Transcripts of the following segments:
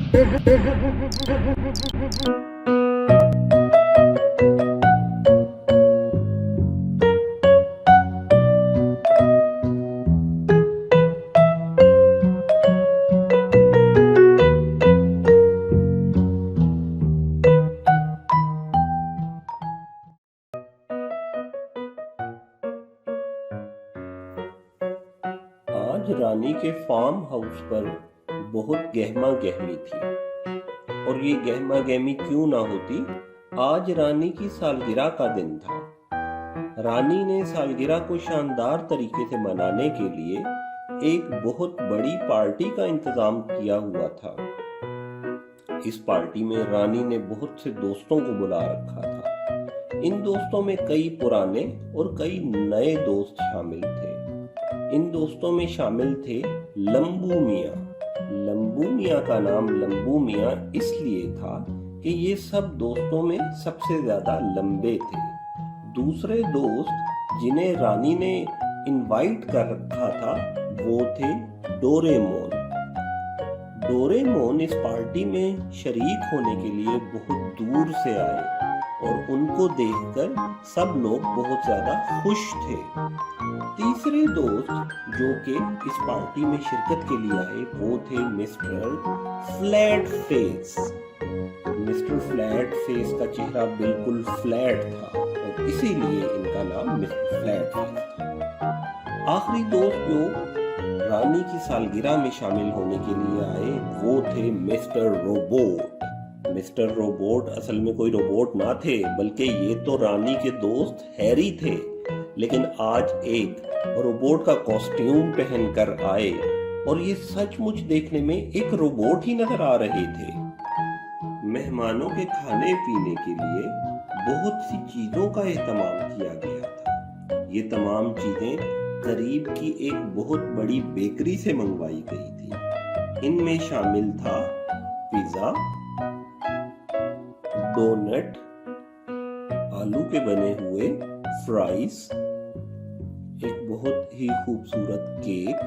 आज रानी के farm house पर बहुत गहमा गहमी थी। और ये गहमा गहमी क्यों ना होती, आज रानी की सालगिरह का दिन था। रानी ने सालगिरह को शानदार तरीके से मनाने के लिए एक बहुत बड़ी पार्टी का इंतजाम किया हुआ था। इस पार्टी में रानी ने बहुत से दोस्तों को बुला रखा था। इन दोस्तों में कई पुराने और कई नए दोस्त शामिल थे। इन दोस्तों में शामिल थे लंबू मियाँ। लंबू मियाँ का नाम लंबू मियाँ इसलिए था कि ये सब दोस्तों में सबसे ज्यादा लंबे थे। दूसरे दोस्त जिन्हें रानी ने इनवाइट कर रखा था वो थे डोरेमोन। डोरेमोन इस पार्टी में शरीक होने के लिए बहुत दूर से आए और उनको देखकर सब लोग बहुत ज्यादा खुश थे। तीसरे दोस्त जो कि इस पार्टी में शिरकत के लिए आए वो थे mister flat face. Mister flat face का चेहरा बिल्कुल फ्लैट था और इसीलिए इनका नाम मिस्टर फ्लैट फेस था। आखिरी दोस्त जो रानी की सालगिरह में शामिल होने के लिए आए वो थे मिस्टर रोबोट। मिस्टर रोबोट असल में कोई रोबोट ना थे, बल्कि ये तो रानी के दोस्त हैरी थे, लेकिन आज एक रोबोट का कॉस्ट्यूम पहनकर आए और ये सचमुच देखने में एक रोबोट ही नजर आ रहे थे। मेहमानों के खाने पीने के लिए बहुत सी चीजों का एहतमाम किया गया था। ये तमाम चीजें करीब की एक बहुत बड़ी बेकरी से मंगवाई गई थी। इनमें शामिल था पिज्जा, डोनट, आलू के बने हुए फ्राइज, एक बहुत ही खूबसूरत केक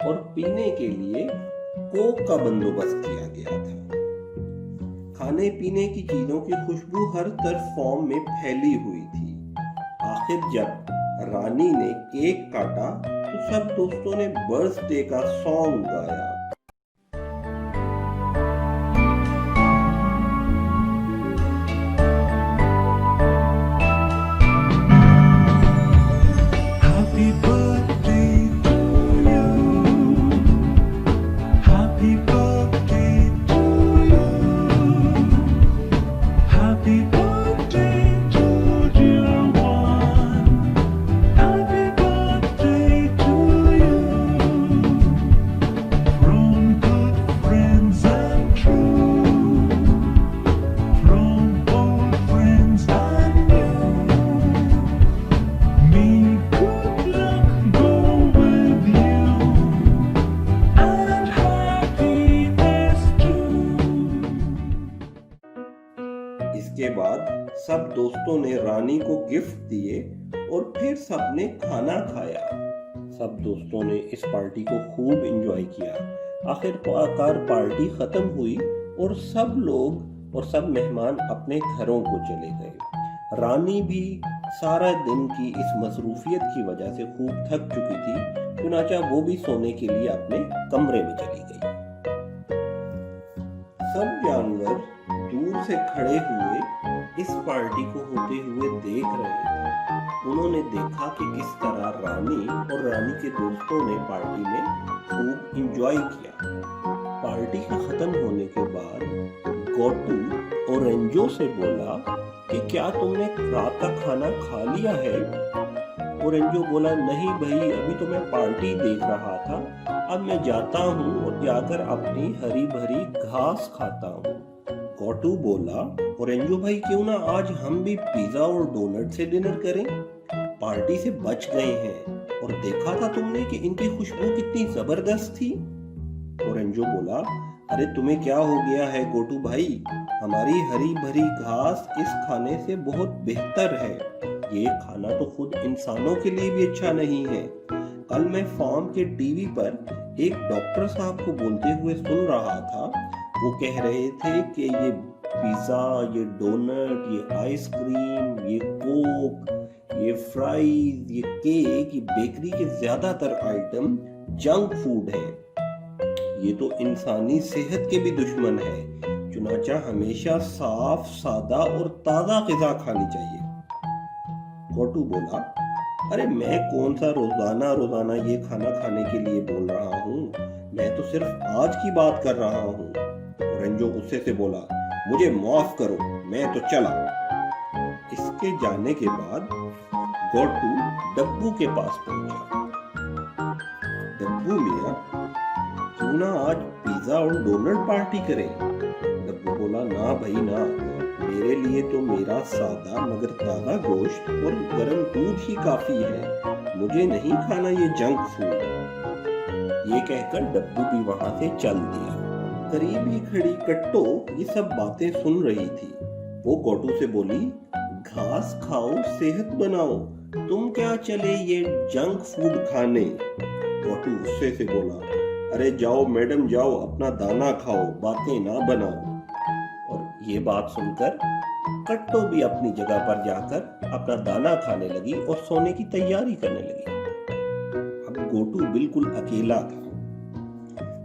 और पीने के लिए कोक का बंदोबस्त किया गया था। खाने पीने की चीजों की खुशबू हर तरफ फॉर्म में फैली हुई थी। आखिर जब रानी ने केक काटा तो सब दोस्तों ने बर्थडे का सॉन्ग गाया। इसके बाद सब दोस्तों ने रानी को गिफ्ट दिए और फिर सबने खाना खाया। सब दोस्तों ने इस पार्टी को खूब एंजॉय किया। आखिरकार पार्टी खत्म हुई और सब लोग और सब मेहमान अपने घरों को चले गए। रानी भी सारा दिन की इस मसरूफियत की वजह से खूब थक चुकी थी, चुनाचा वो भी सोने के लिए अपने कमरे में चली गई। सब जानवर दूर से खड़े हुए इस पार्टी को होते हुए देख रहे थे। उन्होंने देखा कि किस तरह रानी और रानी के दोस्तों ने पार्टी में खूब एंजॉय किया। पार्टी के खत्म होने के बाद गोटू ओरेंजो से बोला कि क्या तुमने रात का खाना खा लिया है? ओरेंजो बोला, नहीं भाई, अभी तो मैं पार्टी देख रहा था, अब मैं जाता हूँ और जाकर अपनी हरी भरी घास खाता हूँ। गोटू बोला, ओरेंजो भाई, क्यों ना आज हम भी पिज्जा और डोनट से डिनर करें? पार्टी से बच गए हैं और देखा था तुमने कि इनकी खुशबू कितनी जबरदस्त थी। ओरेंजो बोला, अरे तुम्हें क्या हो गया है गोटू भाई, हमारी हरी भरी घास इस खाने से बहुत बेहतर है। ये खाना तो खुद इंसानों के लिए भी अच्छा नहीं है। कल मैं फार्म के टीवी पर एक डॉक्टर साहब को बोलते हुए सुन रहा था। वो कह रहे थे कि ये पिज़्ज़ा, ये डोनट, ये आइसक्रीम, ये कोक, ये फ्राइज, ये केक, ये बेकरी के ज़्यादातर आइटम जंक फूड है। ये तो इंसानी सेहत के भी दुश्मन है। चुनाचा हमेशा साफ, सादा और ताज़ा ग़िज़ा खानी चाहिए। गोटू बोला, अरे मैं कौन सा रोजाना ये खाना खाने के लिए बोल रहा हूँ, मैं तो सिर्फ आज की बात कर रहा हूँ। ओरेंजो गुस्से से बोला, मुझे माफ करो, मैं तो चला। इसके जाने के बाद गोटू डब्बू के पास पहुंचा। डब्बू मियां, क्यों ना आज पिज्जा और डोनट पार्टी करें? डब्बू बोला, ना भाई ना, मेरे लिए तो मेरा सादा मगर ताजा गोश्त और गर्म दूध ही काफी है, मुझे नहीं खाना ये जंक फूड। ये कहकर डब्बू भी वहां से चल दिया। करीब ही खड़ी कट्टो ये सब बातें सुन रही थी। वो गोटू से बोली, घास खाओ, सेहत बनाओ, तुम क्या चले ये जंक फूड खाने? गोटू गुस्से से बोला, अरे जाओ मैडम जाओ, अपना दाना खाओ, बातें ना बनाओ। ये बात सुनकर कट्टो भी अपनी जगह पर जाकर अपना दाना खाने लगी और सोने की तैयारी करने लगी। अब गोटू बिल्कुल अकेला था।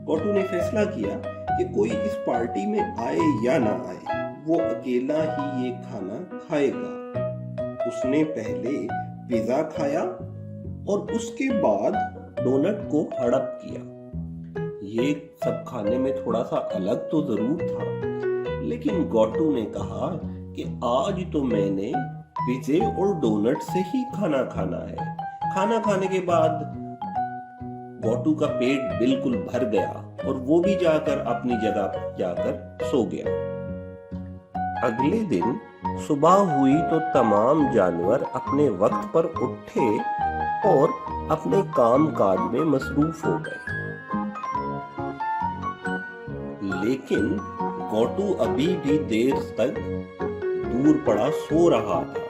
गोटू ने फैसला किया कि कोई इस पार्टी में आए या ना आए, वो अकेला ही ये खाना खाएगा। उसने पहले पिज्जा खाया और उसके बाद डोनट को हड़प किया। ये सब खाने में थोड़ा सा अलग तो जरूर था, लेकिन गोटू ने कहा कि आज तो मैंने पिज़्ज़े और डोनट से ही खाना खाना है। खाना खाने के बाद गोटू का पेट बिल्कुल भर गया और वो भी जाकर अपनी जगह पर जाकर सो गया। अगले दिन सुबह हुई तो तमाम जानवर अपने वक्त पर उठे और अपने काम काज में मसरूफ हो गए। लेकिन गोटू अभी भी देर तक दूर पड़ा सो रहा था।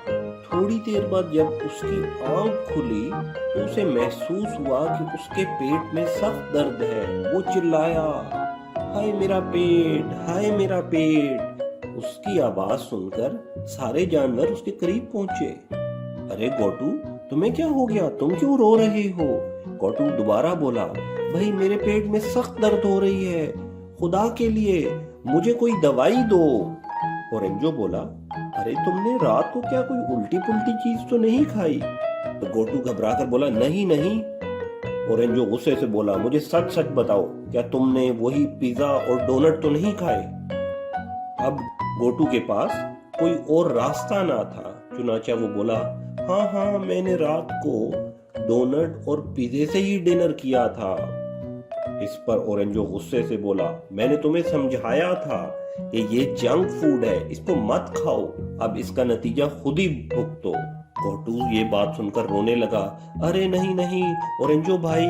थोड़ी देर बाद जब उसकी आंख खुली तो उसे महसूस हुआ कि उसके पेट में सख्त दर्द है। वो चिल्लाया, हाय मेरा पेट, हाय मेरा पेट। उसकी आवाज सुनकर सारे जानवर उसके करीब पहुंचे। अरे गोटू, तुम्हें क्या हो गया? तुम क्यों रो रहे हो? गोटू दोबारा बोला, भाई मेरे पेट में सख्त दर्द हो रही है, खुदा के लिए मुझे कोई दवाई दो। ओरेंजो बोला, अरे तुमने रात को क्या कोई उल्टी पुल्टी चीज तो नहीं खाई? तो गोटू घबरा कर बोला, नहीं नहीं। ओरेंजो गुस्से से बोला, मुझे सच सच बताओ, क्या तुमने वही पिज्जा और डोनट तो नहीं खाए? अब गोटू के पास कोई और रास्ता ना था, चुनाचा वो बोला, हाँ हाँ, मैंने रात को डोनट और पिज्जे से ही डिनर किया था। इस पर ओरेंजो गुस्से से बोला, मैंने तुम्हें समझाया था कि ये जंक फूड है, इसको मत खाओ, अब इसका नतीजा खुद ही भुगतो। गोटू ये बात सुनकर रोने लगा, अरे नहीं नहीं ओरेंजो भाई,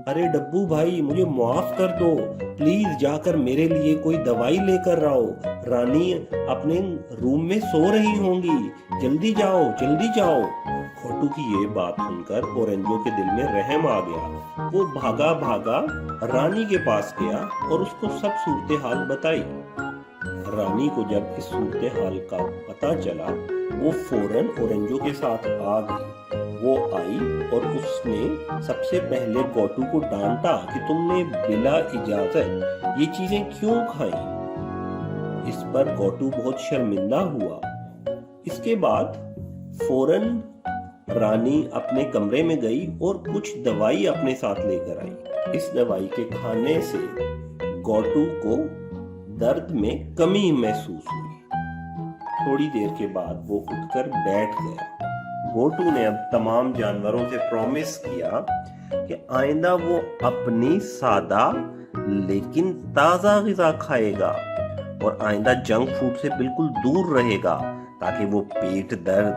अरे डब्बू भाई, मुझे माफ कर दो, प्लीज जाकर मेरे लिए कोई दवाई लेकर आओ, रानी अपने रूम में सो रही होंगी, जल्दी जाओ जल्दी जाओ। गोटू की ये बात सुनकर ओरेंजो के दिल में रहम आ गया। वो भागा भागा रानी के पास गया और उसको सब सूरत हाल बताई। रानी को जब इस सूरत हाल का पता चला, वो फौरन ओरेंजो के साथ आ गई। वो आई और उसने सबसे पहले गोटू को डांटा कि तुमने बिला इजाजत ये चीजें क्यों खाई। इस पर गोटू बहुत शर्मिंदा हुआ। इसके बाद फौरन रानी अपने कमरे में गई और कुछ दवाई अपने साथ लेकर आई। इस दवाई के खाने से गोटू को दर्द में कमी महसूस हुई। थोड़ी देर के बाद वो उठकर बैठ गया। गोटू ने अब तमाम जानवरों से प्रॉमिस किया कि आइंदा वो अपनी सादा लेकिन ताज़ा ग़िज़ा खाएगा और आइंदा जंक फूड से बिल्कुल दूर रहेगा, ताकि वो पेट दर्द,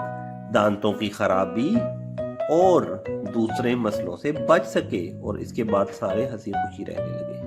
दांतों की खराबी और दूसरे मसलों से बच सके और इसके बाद सारे हंसी खुशी रहने लगे।